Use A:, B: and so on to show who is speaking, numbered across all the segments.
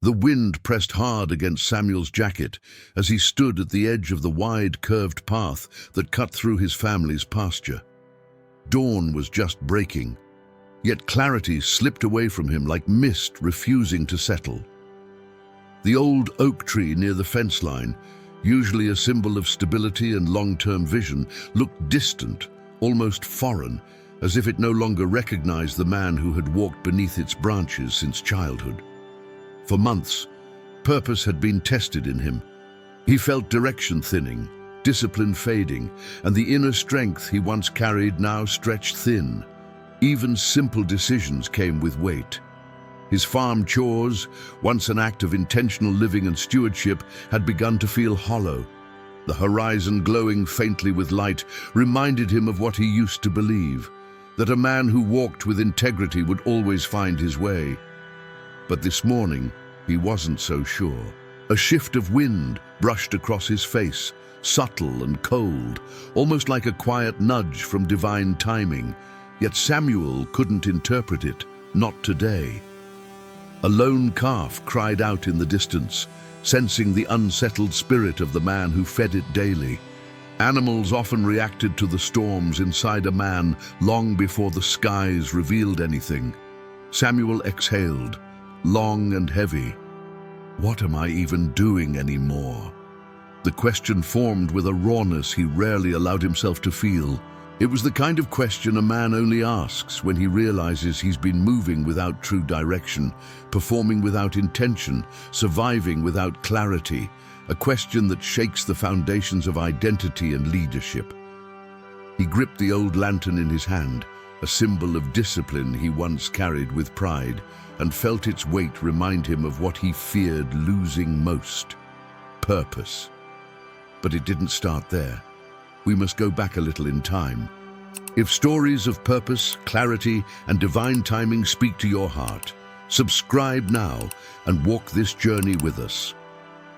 A: The wind pressed hard against Samuel's jacket as he stood at the edge of the wide, curved path that cut through his family's pasture. Dawn was just breaking, yet clarity slipped away from him like mist refusing to settle. The old oak tree near the fence line, usually a symbol of stability and long-term vision, looked distant, almost foreign, as if it no longer recognized the man who had walked beneath its branches since childhood. For months, purpose had been tested in him. He felt direction thinning, discipline fading, and the inner strength he once carried now stretched thin. Even simple decisions came with weight. His farm chores, once an act of intentional living and stewardship, had begun to feel hollow. The horizon glowing faintly with light reminded him of what he used to believe, that a man who walked with integrity would always find his way. But this morning, he wasn't so sure. A shift of wind brushed across his face, subtle and cold, almost like a quiet nudge from divine timing. Yet Samuel couldn't interpret it, not today. A lone calf cried out in the distance, sensing the unsettled spirit of the man who fed it daily. Animals often reacted to the storms inside a man long before the skies revealed anything. Samuel exhaled, long and heavy. What am I even doing anymore? The question formed with a rawness he rarely allowed himself to feel. It was the kind of question a man only asks when he realizes he's been moving without true direction, performing without intention, surviving without clarity, a question that shakes the foundations of identity and leadership. He gripped the old lantern in his hand, a symbol of discipline he once carried with pride, and felt its weight remind him of what he feared losing most: purpose. But it didn't start there. We must go back a little in time. If stories of purpose, clarity, and divine timing speak to your heart, subscribe now and walk this journey with us.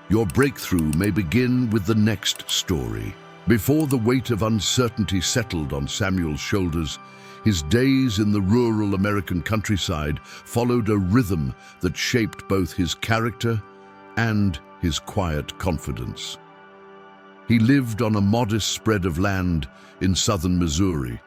A: Your breakthrough may begin with the next story. Before the weight of uncertainty settled on Samuel's shoulders, his days in the rural American countryside followed a rhythm that shaped both his character and his quiet confidence. He lived on a modest spread of land in southern Missouri,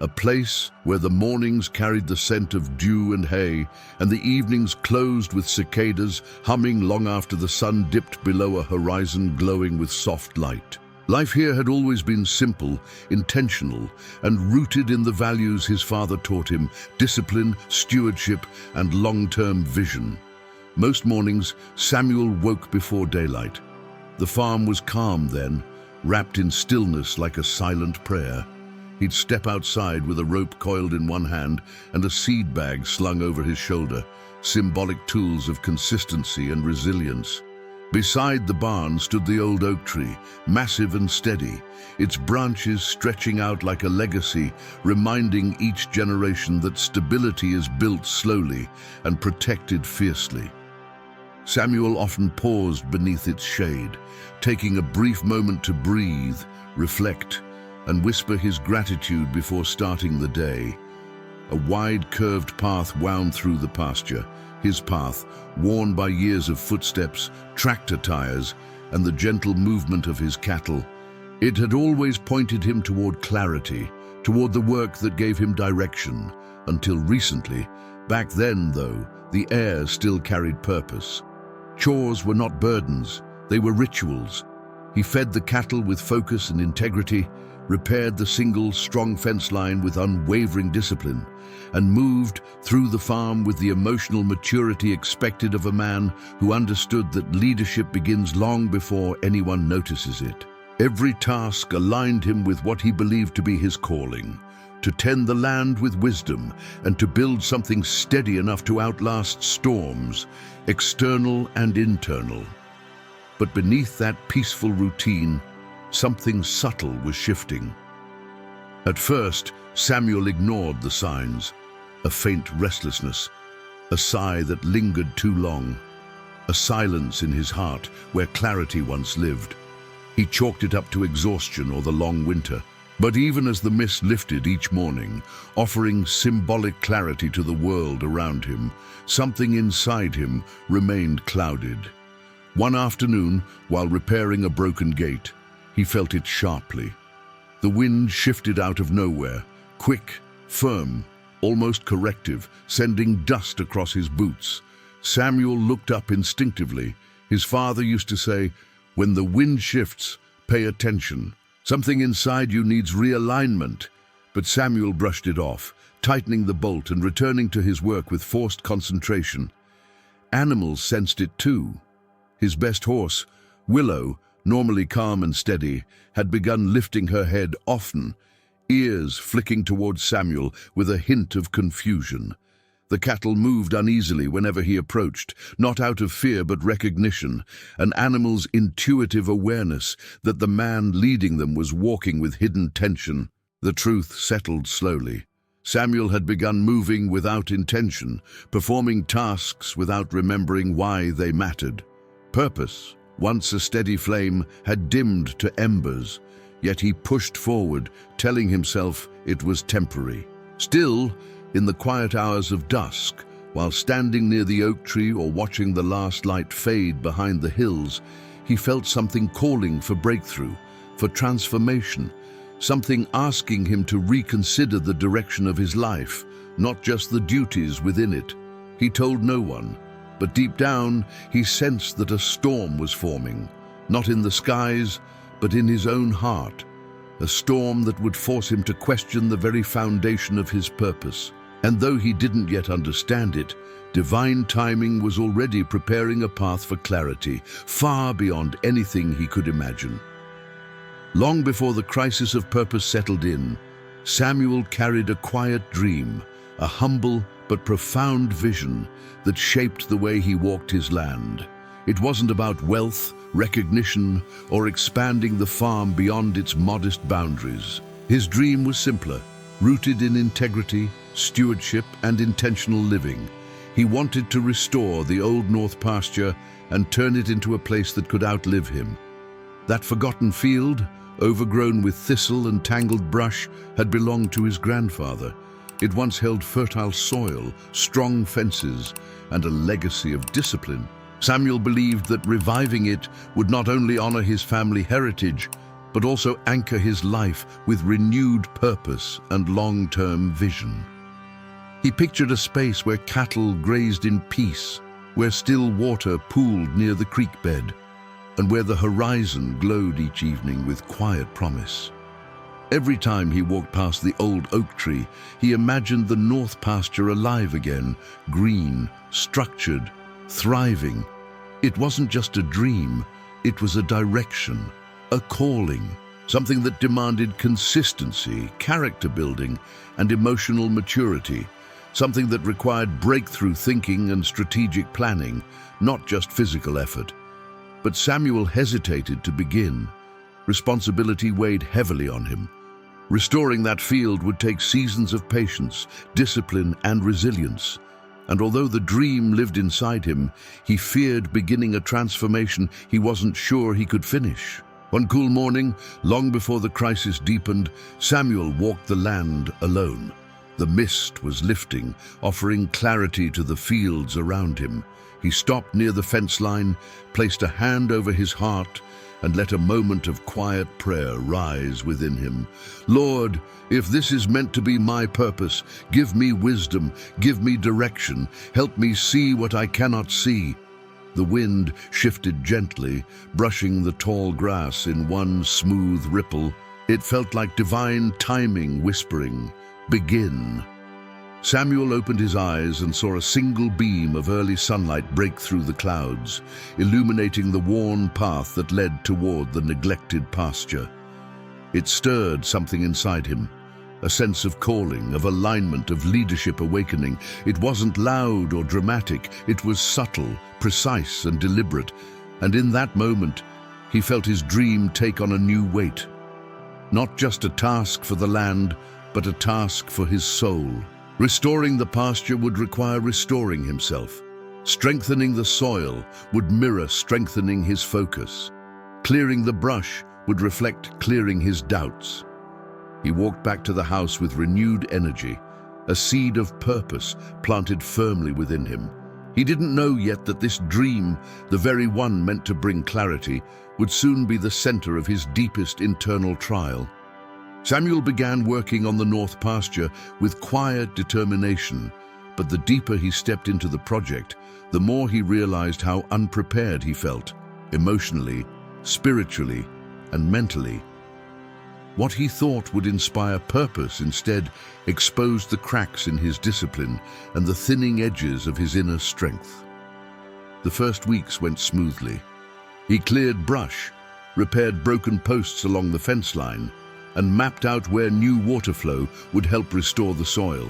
A: a place where the mornings carried the scent of dew and hay, and the evenings closed with cicadas humming long after the sun dipped below a horizon glowing with soft light. Life here had always been simple, intentional, and rooted in the values his father taught him: discipline, stewardship, and long-term vision. Most mornings, Samuel woke before daylight. The farm was calm then, wrapped in stillness like a silent prayer. He'd step outside with a rope coiled in one hand and a seed bag slung over his shoulder, symbolic tools of consistency and resilience. Beside the barn stood the old oak tree, massive and steady, its branches stretching out like a legacy, reminding each generation that stability is built slowly and protected fiercely. Samuel often paused beneath its shade, taking a brief moment to breathe, reflect, and whisper his gratitude before starting the day. A wide, curved path wound through the pasture, his path, worn by years of footsteps, tractor tires, and the gentle movement of his cattle. It had always pointed him toward clarity, toward the work that gave him direction, until recently. Back then, though, the air still carried purpose. Chores were not burdens, they were rituals. He fed the cattle with focus and integrity, repaired the single, strong fence line with unwavering discipline, and moved through the farm with the emotional maturity expected of a man who understood that leadership begins long before anyone notices it. Every task aligned him with what he believed to be his calling: to tend the land with wisdom and to build something steady enough to outlast storms, external and internal. But beneath that peaceful routine, something subtle was shifting. At first, Samuel ignored the signs: a faint restlessness, a sigh that lingered too long, a silence in his heart where clarity once lived. He chalked it up to exhaustion or the long winter, But even as the mist lifted each morning, offering symbolic clarity to the world around him, something inside him remained clouded. One afternoon, while repairing a broken gate, he felt it sharply. The wind shifted out of nowhere, quick, firm, almost corrective, sending dust across his boots. Samuel looked up instinctively. His father used to say, "When the wind shifts, pay attention. Something inside you needs realignment." But Samuel brushed it off, tightening the bolt and returning to his work with forced concentration. Animals sensed it too. His best horse, Willow, normally calm and steady, had begun lifting her head often, ears flicking towards Samuel with a hint of confusion. The cattle moved uneasily whenever he approached, not out of fear but recognition, an animal's intuitive awareness that the man leading them was walking with hidden tension. The truth settled slowly. Samuel had begun moving without intention, performing tasks without remembering why they mattered. Purpose, once a steady flame, had dimmed to embers, yet he pushed forward, telling himself it was temporary. Still, in the quiet hours of dusk, while standing near the oak tree or watching the last light fade behind the hills, he felt something calling for breakthrough, for transformation, something asking him to reconsider the direction of his life, not just the duties within it. He told no one, but deep down he sensed that a storm was forming, not in the skies, but in his own heart, a storm that would force him to question the very foundation of his purpose. And though he didn't yet understand it, divine timing was already preparing a path for clarity, far beyond anything he could imagine. Long before the crisis of purpose settled in, Samuel carried a quiet dream, a humble but profound vision that shaped the way he walked his land. It wasn't about wealth, recognition, or expanding the farm beyond its modest boundaries. His dream was simpler, rooted in integrity, stewardship, and intentional living. He wanted to restore the old North pasture and turn it into a place that could outlive him. That forgotten field, overgrown with thistle and tangled brush, had belonged to his grandfather. It once held fertile soil, strong fences, and a legacy of discipline. Samuel believed that reviving it would not only honor his family heritage, but also anchor his life with renewed purpose and long-term vision. He pictured a space where cattle grazed in peace, where still water pooled near the creek bed, and where the horizon glowed each evening with quiet promise. Every time he walked past the old oak tree, he imagined the North pasture alive again, green, structured, thriving. It wasn't just a dream, it was a direction, a calling, something that demanded consistency, character building, and emotional maturity, something that required breakthrough thinking and strategic planning, not just physical effort. But Samuel hesitated to begin. Responsibility weighed heavily on him. Restoring that field would take seasons of patience, discipline, and resilience. And although the dream lived inside him, he feared beginning a transformation he wasn't sure he could finish. One cool morning, long before the crisis deepened, Samuel walked the land alone. The mist was lifting, offering clarity to the fields around him. He stopped near the fence line, placed a hand over his heart, and let a moment of quiet prayer rise within him. Lord, if this is meant to be my purpose, give me wisdom, give me direction, help me see what I cannot see. The wind shifted gently, brushing the tall grass in one smooth ripple. It felt like divine timing whispering, "Begin." Samuel opened his eyes and saw a single beam of early sunlight break through the clouds, illuminating the worn path that led toward the neglected pasture. It stirred something inside him, a sense of calling, of alignment, of leadership awakening. It wasn't loud or dramatic, it was subtle, precise, and deliberate, and in that moment, he felt his dream take on a new weight. Not just a task for the land, but a task for his soul. Restoring the pasture would require restoring himself. Strengthening the soil would mirror strengthening his focus. Clearing the brush would reflect clearing his doubts. He walked back to the house with renewed energy, a seed of purpose planted firmly within him. He didn't know yet that this dream, the very one meant to bring clarity, would soon be the center of his deepest internal trial. Samuel began working on the north pasture with quiet determination, but the deeper he stepped into the project, the more he realized how unprepared he felt, emotionally, spiritually, and mentally. What he thought would inspire purpose instead exposed the cracks in his discipline and the thinning edges of his inner strength. The first weeks went smoothly. He cleared brush, repaired broken posts along the fence line, and mapped out where new water flow would help restore the soil.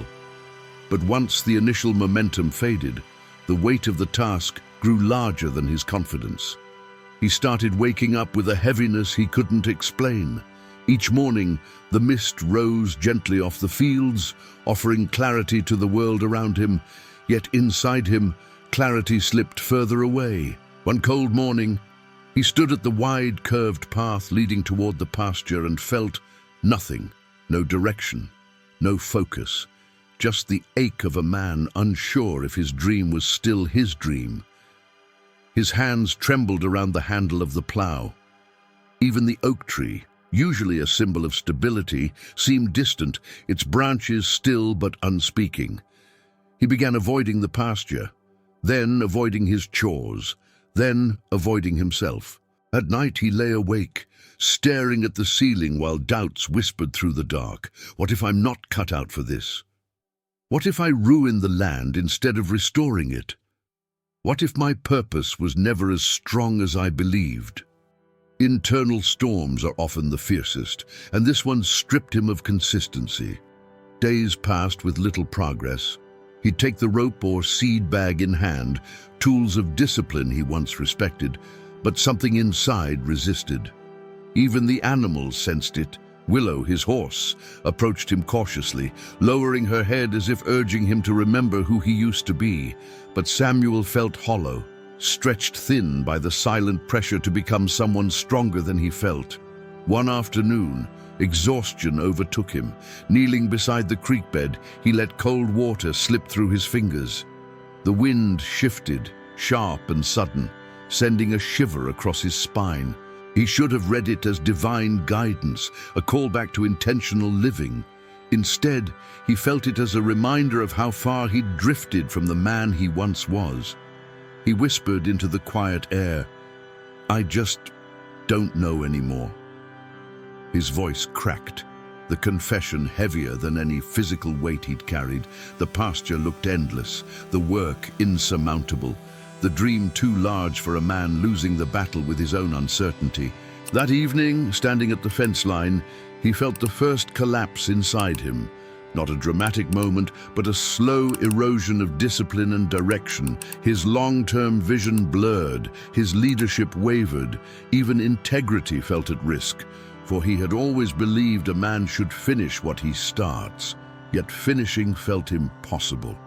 A: But once the initial momentum faded, the weight of the task grew larger than his confidence. He started waking up with a heaviness he couldn't explain. Each morning, the mist rose gently off the fields, offering clarity to the world around him, yet inside him, clarity slipped further away. One cold morning, he stood at the wide, curved path leading toward the pasture and felt nothing, no direction, no focus, just the ache of a man unsure if his dream was still his dream. His hands trembled around the handle of the plow. Even the oak tree, usually a symbol of stability, seemed distant, its branches still but unspeaking. He began avoiding the pasture, then avoiding his chores, then avoiding himself. At night he lay awake, staring at the ceiling while doubts whispered through the dark. What if I'm not cut out for this? What if I ruin the land instead of restoring it? What if my purpose was never as strong as I believed? Internal storms are often the fiercest, and this one stripped him of consistency. Days passed with little progress. He'd take the rope or seed bag in hand, tools of discipline he once respected, but something inside resisted. Even the animals sensed it. Willow, his horse, approached him cautiously, lowering her head as if urging him to remember who he used to be. But Samuel felt hollow, stretched thin by the silent pressure to become someone stronger than he felt. One afternoon, exhaustion overtook him. Kneeling beside the creek bed, he let cold water slip through his fingers. The wind shifted, sharp and sudden, sending a shiver across his spine. He should have read it as divine guidance, a callback to intentional living. Instead, he felt it as a reminder of how far he'd drifted from the man he once was. He whispered into the quiet air, "I just don't know anymore." His voice cracked, the confession heavier than any physical weight he'd carried. The pasture looked endless, the work insurmountable, the dream too large for a man losing the battle with his own uncertainty. That evening, standing at the fence line, he felt the first collapse inside him. Not a dramatic moment, but a slow erosion of discipline and direction. His long-term vision blurred, his leadership wavered, even integrity felt at risk, for he had always believed a man should finish what he starts, yet finishing felt impossible.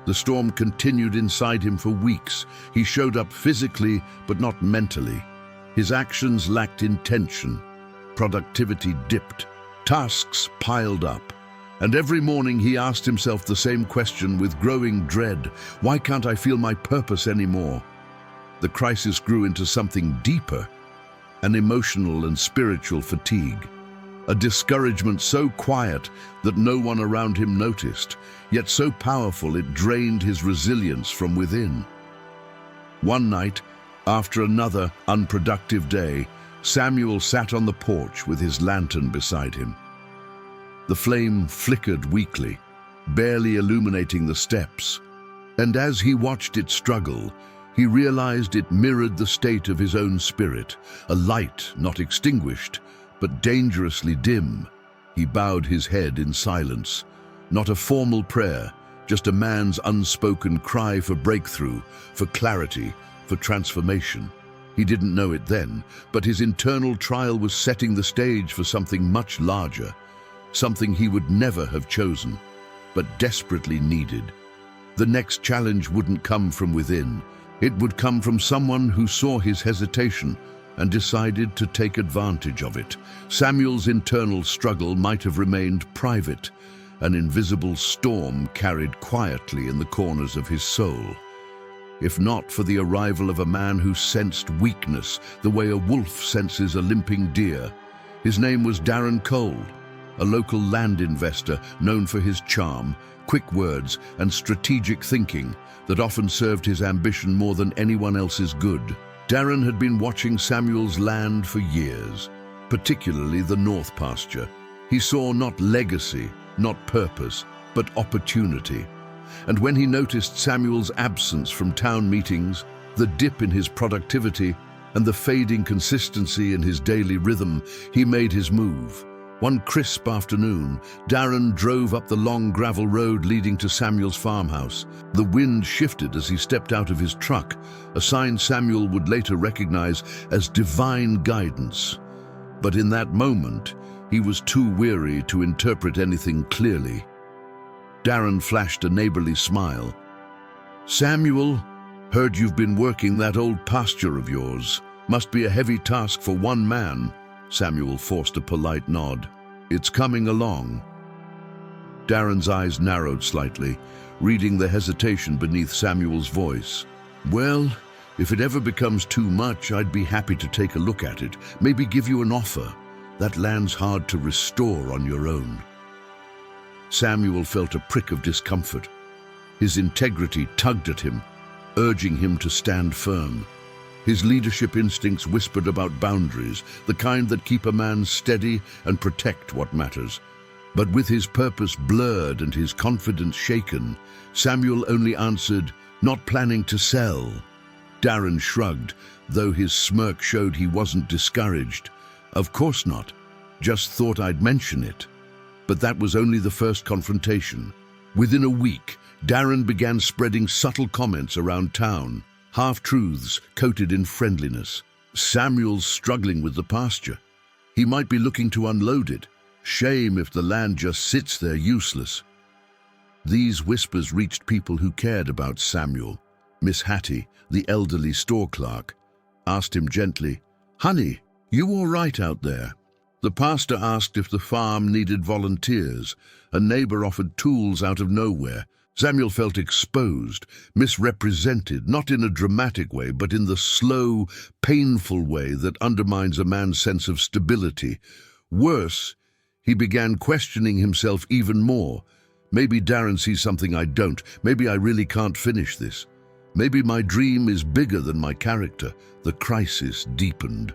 A: The storm continued inside him for weeks. He showed up physically, but not mentally. His actions lacked intention. Productivity dipped. Tasks piled up. And every morning he asked himself the same question with growing dread. Why can't I feel my purpose anymore? The crisis grew into something deeper, an emotional and spiritual fatigue. A discouragement so quiet that no one around him noticed, yet so powerful it drained his resilience from within. One night, after another unproductive day, Samuel sat on the porch with his lantern beside him. The flame flickered weakly, barely illuminating the steps, and as he watched it struggle, he realized it mirrored the state of his own spirit, a light not extinguished, but dangerously dim. He bowed his head in silence. Not a formal prayer, just a man's unspoken cry for breakthrough, for clarity, for transformation. He didn't know it then, but his internal trial was setting the stage for something much larger, something he would never have chosen, but desperately needed. The next challenge wouldn't come from within. It would come from someone who saw his hesitation and decided to take advantage of it. Samuel's internal struggle might have remained private. An invisible storm carried quietly in the corners of his soul. If not for the arrival of a man who sensed weakness the way a wolf senses a limping deer. His name was Darren Cole, a local land investor known for his charm, quick words, and strategic thinking that often served his ambition more than anyone else's good. Darren had been watching Samuel's land for years, particularly the North Pasture. He saw not legacy, not purpose, but opportunity. And when he noticed Samuel's absence from town meetings, the dip in his productivity, and the fading consistency in his daily rhythm, he made his move. One crisp afternoon, Darren drove up the long gravel road leading to Samuel's farmhouse. The wind shifted as he stepped out of his truck, a sign Samuel would later recognize as divine guidance. But in that moment, he was too weary to interpret anything clearly. Darren flashed a neighborly smile. "Samuel, heard you've been working that old pasture of yours. Must be a heavy task for one man." Samuel forced a polite nod. "It's coming along." Darren's eyes narrowed slightly, reading the hesitation beneath Samuel's voice. "Well, if it ever becomes too much, I'd be happy to take a look at it, maybe give you an offer. That land's hard to restore on your own." Samuel felt a prick of discomfort. His integrity tugged at him, urging him to stand firm. His leadership instincts whispered about boundaries, the kind that keep a man steady and protect what matters. But with his purpose blurred and his confidence shaken, Samuel only answered, "Not planning to sell." Darren shrugged, though his smirk showed he wasn't discouraged. "Of course not. Just thought I'd mention it." But that was only the first confrontation. Within a week, Darren began spreading subtle comments around town, half-truths coated in friendliness. "Samuel's struggling with the pasture. He might be looking to unload it. Shame if the land just sits there useless." These whispers reached people who cared about Samuel. Miss Hattie, the elderly store clerk, asked him gently, "Honey, you all right out there?" The pastor asked if the farm needed volunteers. A neighbor offered tools out of nowhere. Samuel felt exposed, misrepresented, not in a dramatic way, but in the slow, painful way that undermines a man's sense of stability. Worse, he began questioning himself even more. Maybe Darren sees something I don't. Maybe I really can't finish this. Maybe my dream is bigger than my character. The crisis deepened.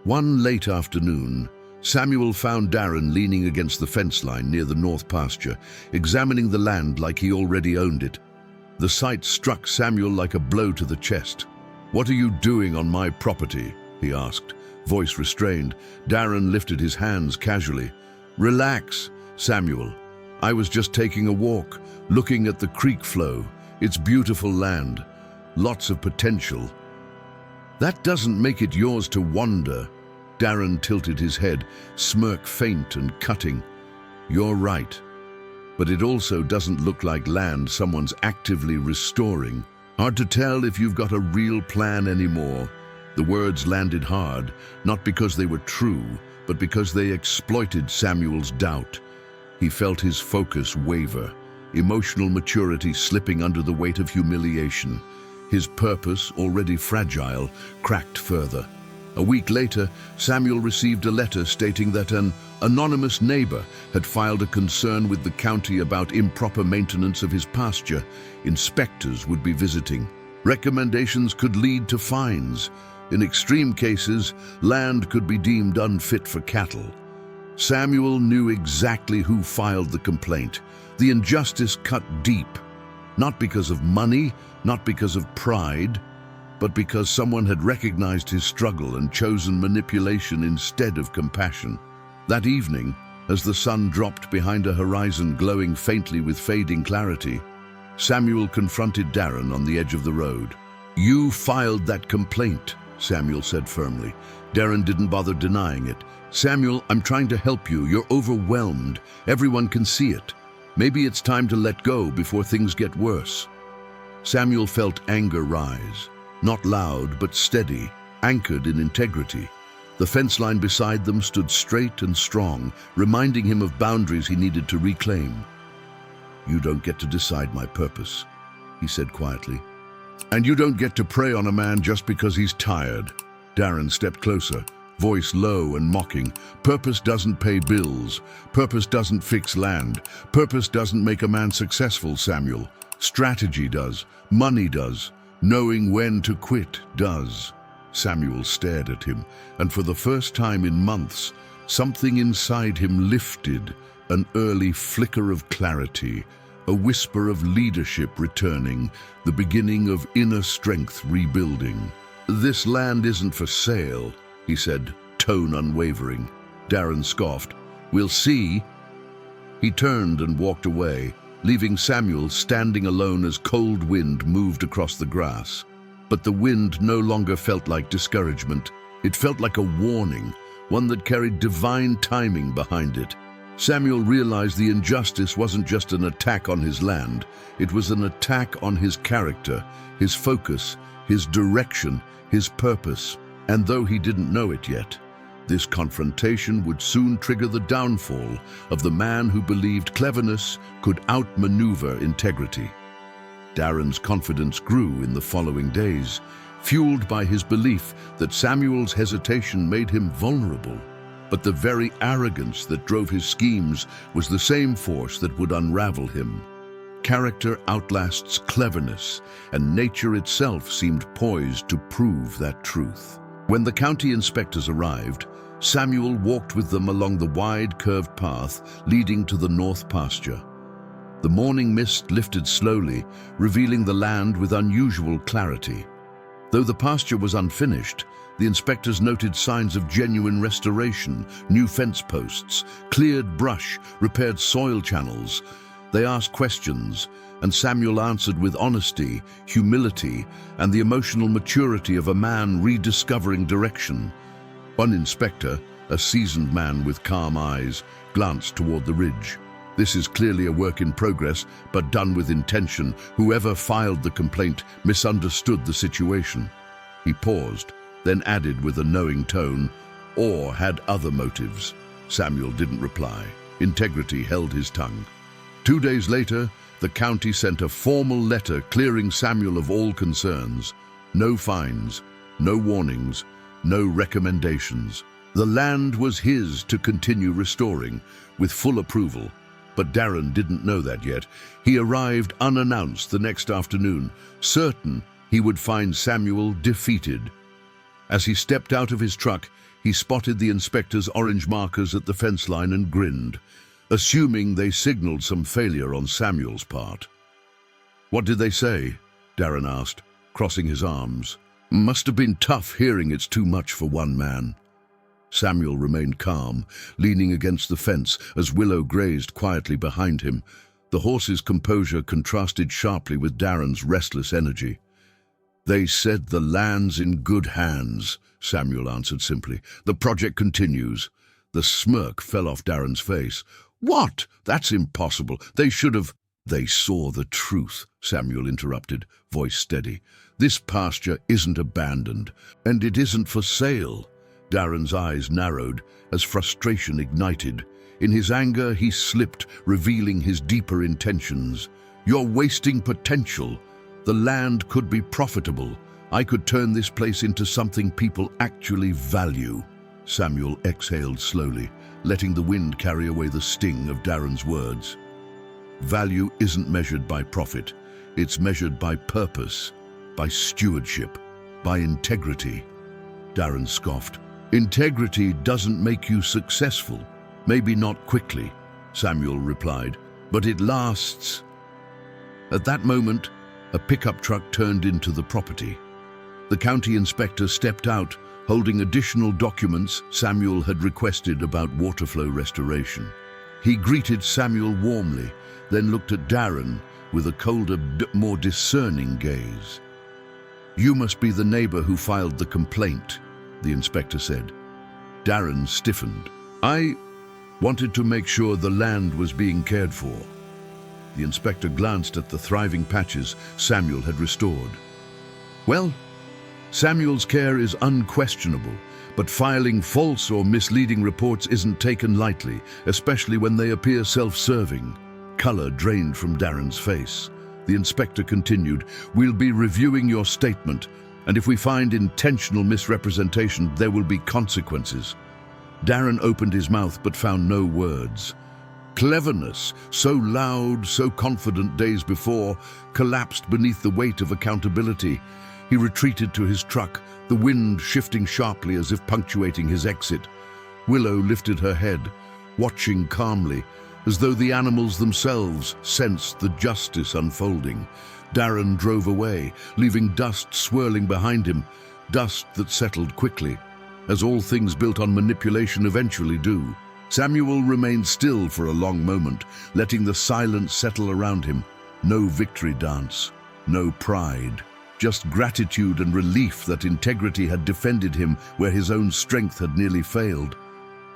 A: One late afternoon, Samuel found Darren leaning against the fence line near the North Pasture, examining the land like he already owned it. The sight struck Samuel like a blow to the chest. "What are you doing on my property?" he asked, voice restrained. Darren lifted his hands casually. "Relax, Samuel. I was just taking a walk, looking at the creek flow. It's beautiful land, lots of potential." "That doesn't make it yours to wander." Darren tilted his head, smirk faint and cutting. "You're right. But it also doesn't look like land someone's actively restoring. Hard to tell if you've got a real plan anymore." The words landed hard, not because they were true, but because they exploited Samuel's doubt. He felt his focus waver, emotional maturity slipping under the weight of humiliation. His purpose, already fragile, cracked further. A week later, Samuel received a letter stating that an anonymous neighbor had filed a concern with the county about improper maintenance of his pasture. Inspectors would be visiting. Recommendations could lead to fines. In extreme cases, land could be deemed unfit for cattle. Samuel knew exactly who filed the complaint. The injustice cut deep, not because of money, not because of pride, but because someone had recognized his struggle and chosen manipulation instead of compassion. That evening, as the sun dropped behind a horizon glowing faintly with fading clarity, Samuel confronted Darren on the edge of the road. "You filed that complaint," Samuel said firmly. Darren didn't bother denying it. "Samuel, I'm trying to help you. You're overwhelmed. Everyone can see it. Maybe it's time to let go before things get worse." Samuel felt anger rise, not loud but steady. anchored in integrity. The fence line beside them stood straight and strong, reminding him of boundaries he needed to reclaim. "You don't get to decide my purpose," he said quietly. "And you don't get to prey on a man just because he's tired." Darren stepped closer, voice low and mocking. "Purpose doesn't pay bills. Purpose doesn't fix land. Purpose doesn't make a man successful, Samuel. Strategy does. Money does. Knowing when to quit does." Samuel stared at him, and for the first time in months, something inside him lifted, an early flicker of clarity, a whisper of leadership returning, the beginning of inner strength rebuilding. "This land isn't for sale," he said, tone unwavering. Darren scoffed. "We'll see." He turned and walked away, leaving Samuel standing alone as cold wind moved across the grass. But the wind no longer felt like discouragement. It felt like a warning, one that carried divine timing behind it. Samuel realized the injustice wasn't just an attack on his land. It was an attack on his character, his focus, his direction, his purpose. And though he didn't know it yet, this confrontation would soon trigger the downfall of the man who believed cleverness could outmaneuver integrity. Darren's confidence grew in the following days, fueled by his belief that Samuel's hesitation made him vulnerable. But the very arrogance that drove his schemes was the same force that would unravel him. Character outlasts cleverness, and nature itself seemed poised to prove that truth. When the county inspectors arrived, Samuel walked with them along the wide, curved path leading to the north pasture. The morning mist lifted slowly, revealing the land with unusual clarity. Though the pasture was unfinished, the inspectors noted signs of genuine restoration: new fence posts, cleared brush, repaired soil channels. They asked questions, and Samuel answered with honesty, humility, and the emotional maturity of a man rediscovering direction. One inspector, a seasoned man with calm eyes, glanced toward the ridge. "This is clearly a work in progress, but done with intention. Whoever filed the complaint misunderstood the situation." He paused, then added with a knowing tone, "or had other motives." Samuel didn't reply. Integrity held his tongue. 2 days later, the county sent a formal letter clearing Samuel of all concerns. No fines, no warnings, no recommendations. The land was his to continue restoring, with full approval. But Darren didn't know that yet. He arrived unannounced the next afternoon, certain he would find Samuel defeated. As he stepped out of his truck, he spotted the inspector's orange markers at the fence line and grinned, assuming they signaled some failure on Samuel's part. "What did they say?" Darren asked, crossing his arms. "Must have been tough hearing it's too much for one man." Samuel remained calm, leaning against the fence as Willow grazed quietly behind him. The horse's composure contrasted sharply with Darren's restless energy. "They said the land's in good hands," Samuel answered simply. "The project continues." The smirk fell off Darren's face. "What? That's impossible. They should have—" "They saw the truth," Samuel interrupted, voice steady. "This pasture isn't abandoned, and it isn't for sale." Darren's eyes narrowed as frustration ignited. In his anger, he slipped, revealing his deeper intentions. "You're wasting potential. The land could be profitable. I could turn this place into something people actually value." Samuel exhaled slowly, letting the wind carry away the sting of Darren's words. "Value isn't measured by profit. It's measured by purpose, by stewardship, by integrity." Darren scoffed. "Integrity doesn't make you successful. Maybe not quickly," Samuel replied, "but it lasts." At that moment, a pickup truck turned into the property. The county inspector stepped out, holding additional documents Samuel had requested about water flow restoration. He greeted Samuel warmly, then looked at Darren with a colder, more discerning gaze. "You must be the neighbor who filed the complaint," the inspector said. Darren stiffened. "I wanted to make sure the land was being cared for." The inspector glanced at the thriving patches Samuel had restored. "Well, Samuel's care is unquestionable, but filing false or misleading reports isn't taken lightly, especially when they appear self-serving. Color drained from Darren's face. The inspector continued, "We'll be reviewing your statement, and if we find intentional misrepresentation, there will be consequences." Darren opened his mouth but found no words. Cleverness, so loud, so confident days before, collapsed beneath the weight of accountability. He retreated to his truck, the wind shifting sharply as if punctuating his exit. Willow lifted her head, watching calmly, as though the animals themselves sensed the justice unfolding. Darren drove away, leaving dust swirling behind him, dust that settled quickly, as all things built on manipulation eventually do. Samuel remained still for a long moment, letting the silence settle around him. No victory dance, no pride, just gratitude and relief that integrity had defended him where his own strength had nearly failed.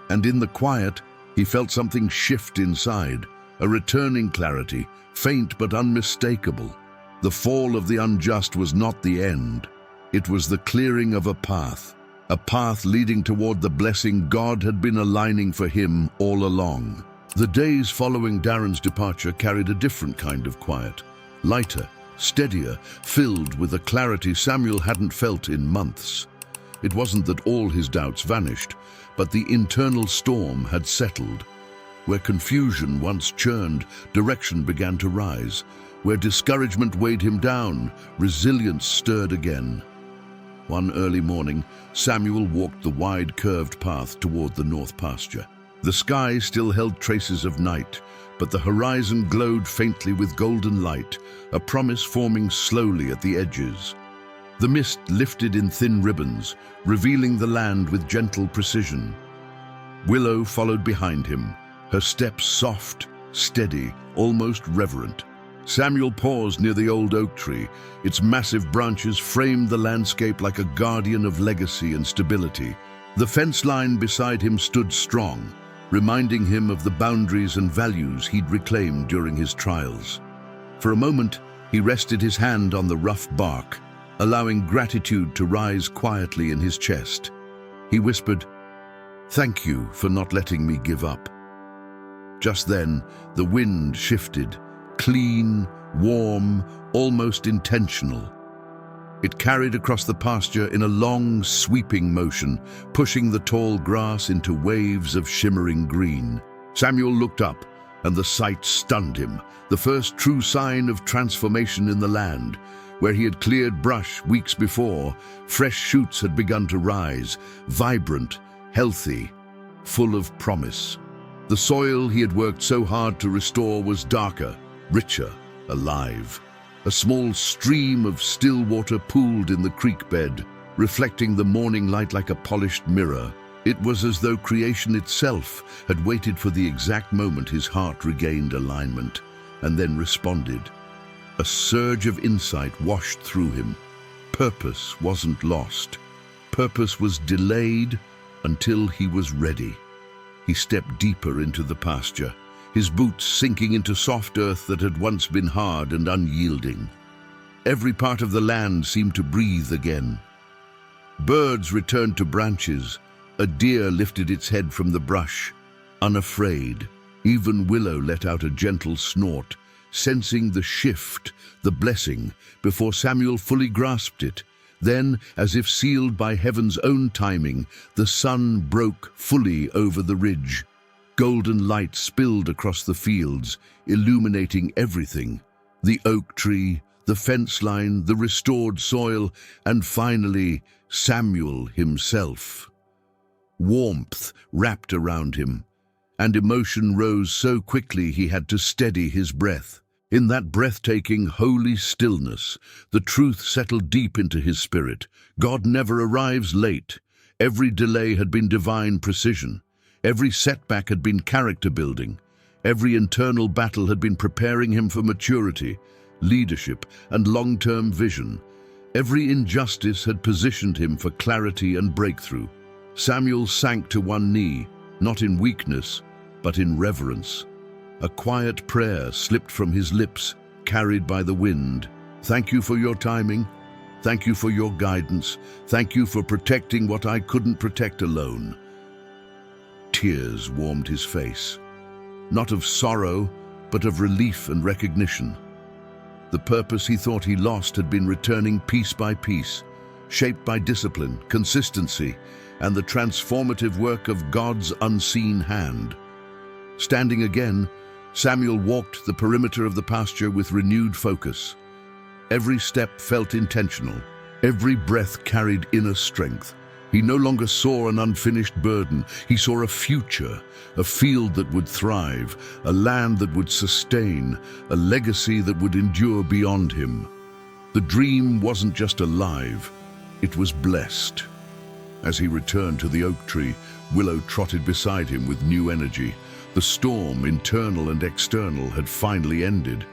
A: And in the quiet, he felt something shift inside, a returning clarity, faint but unmistakable. The fall of the unjust was not the end. It was the clearing of a path leading toward the blessing God had been aligning for him all along. The days following Darren's departure carried a different kind of quiet, lighter, steadier, filled with a clarity Samuel hadn't felt in months. It wasn't that all his doubts vanished, but the internal storm had settled. Where confusion once churned, direction began to rise. Where discouragement weighed him down, resilience stirred again. One early morning, Samuel walked the wide, curved path toward the north pasture. The sky still held traces of night, but the horizon glowed faintly with golden light, a promise forming slowly at the edges. The mist lifted in thin ribbons, revealing the land with gentle precision. Willow followed behind him, her steps soft, steady, almost reverent. Samuel paused near the old oak tree. Its massive branches framed the landscape like a guardian of legacy and stability. The fence line beside him stood strong, reminding him of the boundaries and values he'd reclaimed during his trials. For a moment, he rested his hand on the rough bark, allowing gratitude to rise quietly in his chest. He whispered, "Thank you for not letting me give up." Just then, the wind shifted, clean, warm, almost intentional. It carried across the pasture in a long, sweeping motion, pushing the tall grass into waves of shimmering green. Samuel looked up, and the sight stunned him, the first true sign of transformation in the land. Where he had cleared brush weeks before, fresh shoots had begun to rise, vibrant, healthy, full of promise. The soil he had worked so hard to restore was darker, richer, alive. A small stream of still water pooled in the creek bed, reflecting the morning light like a polished mirror. It was as though creation itself had waited for the exact moment his heart regained alignment, and then responded. A surge of insight washed through him. Purpose wasn't lost. Purpose was delayed until he was ready. He stepped deeper into the pasture, his boots sinking into soft earth that had once been hard and unyielding. Every part of the land seemed to breathe again. Birds returned to branches. A deer lifted its head from the brush, unafraid. Even Willow let out a gentle snort, sensing the shift, the blessing, before Samuel fully grasped it. Then, as if sealed by heaven's own timing, the sun broke fully over the ridge. Golden light spilled across the fields, illuminating everything. The oak tree, the fence line, the restored soil, and finally, Samuel himself. Warmth wrapped around him, and emotion rose so quickly he had to steady his breath. In that breathtaking, holy stillness, the truth settled deep into his spirit. God never arrives late. Every delay had been divine precision. Every setback had been character building. Every internal battle had been preparing him for maturity, leadership, and long-term vision. Every injustice had positioned him for clarity and breakthrough. Samuel sank to one knee, not in weakness, but in reverence. A quiet prayer slipped from his lips, carried by the wind. "Thank you for your timing. Thank you for your guidance. Thank you for protecting what I couldn't protect alone." Tears warmed his face, not of sorrow, but of relief and recognition. The purpose he thought he lost had been returning piece by piece, shaped by discipline, consistency, and the transformative work of God's unseen hand. Standing again, Samuel walked the perimeter of the pasture with renewed focus. Every step felt intentional. Every breath carried inner strength. He no longer saw an unfinished burden. He saw a future, a field that would thrive, a land that would sustain, a legacy that would endure beyond him. The dream wasn't just alive, it was blessed. As he returned to the oak tree, Willow trotted beside him with new energy. The storm, internal and external, had finally ended.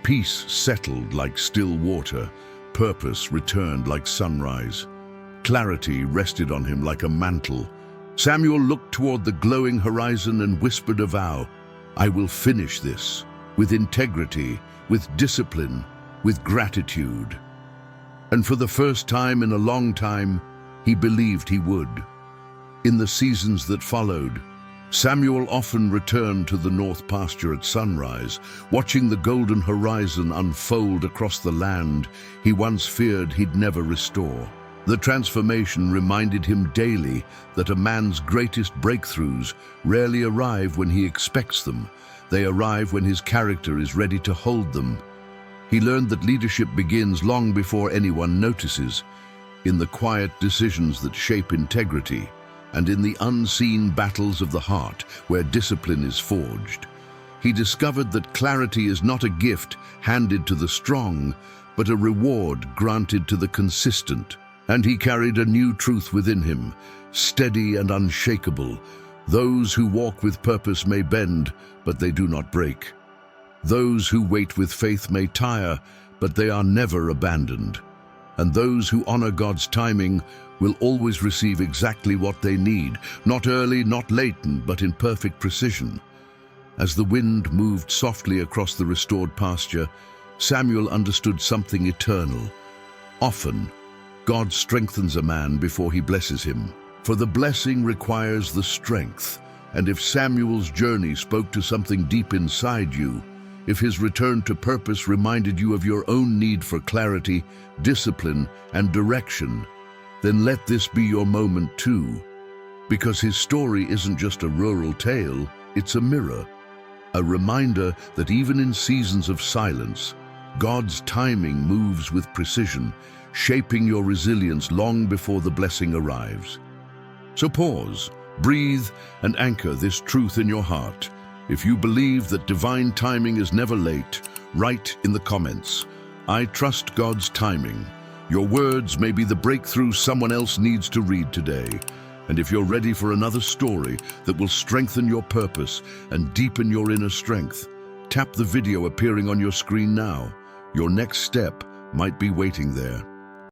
A: Peace settled like still water. Purpose returned like sunrise. Clarity rested on him like a mantle. Samuel looked toward the glowing horizon and whispered a vow. "I will finish this, with integrity, with discipline, with gratitude." And for the first time in a long time, he believed he would. In the seasons that followed, Samuel often returned to the north pasture at sunrise, watching the golden horizon unfold across the land he once feared he'd never restore. The transformation reminded him daily that a man's greatest breakthroughs rarely arrive when he expects them. They arrive when his character is ready to hold them. He learned that leadership begins long before anyone notices, in the quiet decisions that shape integrity, and in the unseen battles of the heart where discipline is forged. He discovered that clarity is not a gift handed to the strong, but a reward granted to the consistent. And he carried a new truth within him, steady and unshakable. Those who walk with purpose may bend, but they do not break. Those who wait with faith may tire, but they are never abandoned. And those who honor God's timing will always receive exactly what they need, not early, not late, but in perfect precision. As the wind moved softly across the restored pasture, Samuel understood something eternal. Often, God strengthens a man before he blesses him, for the blessing requires the strength. And if Samuel's journey spoke to something deep inside you, if his return to purpose reminded you of your own need for clarity, discipline, and direction, then let this be your moment too. Because his story isn't just a rural tale, it's a mirror, a reminder that even in seasons of silence, God's timing moves with precision, shaping your resilience long before the blessing arrives. So pause, breathe, and anchor this truth in your heart. If you believe that divine timing is never late, write in the comments, "I trust God's timing." Your words may be the breakthrough someone else needs to read today. And if you're ready for another story that will strengthen your purpose and deepen your inner strength, tap the video appearing on your screen now. Your next step might be waiting there.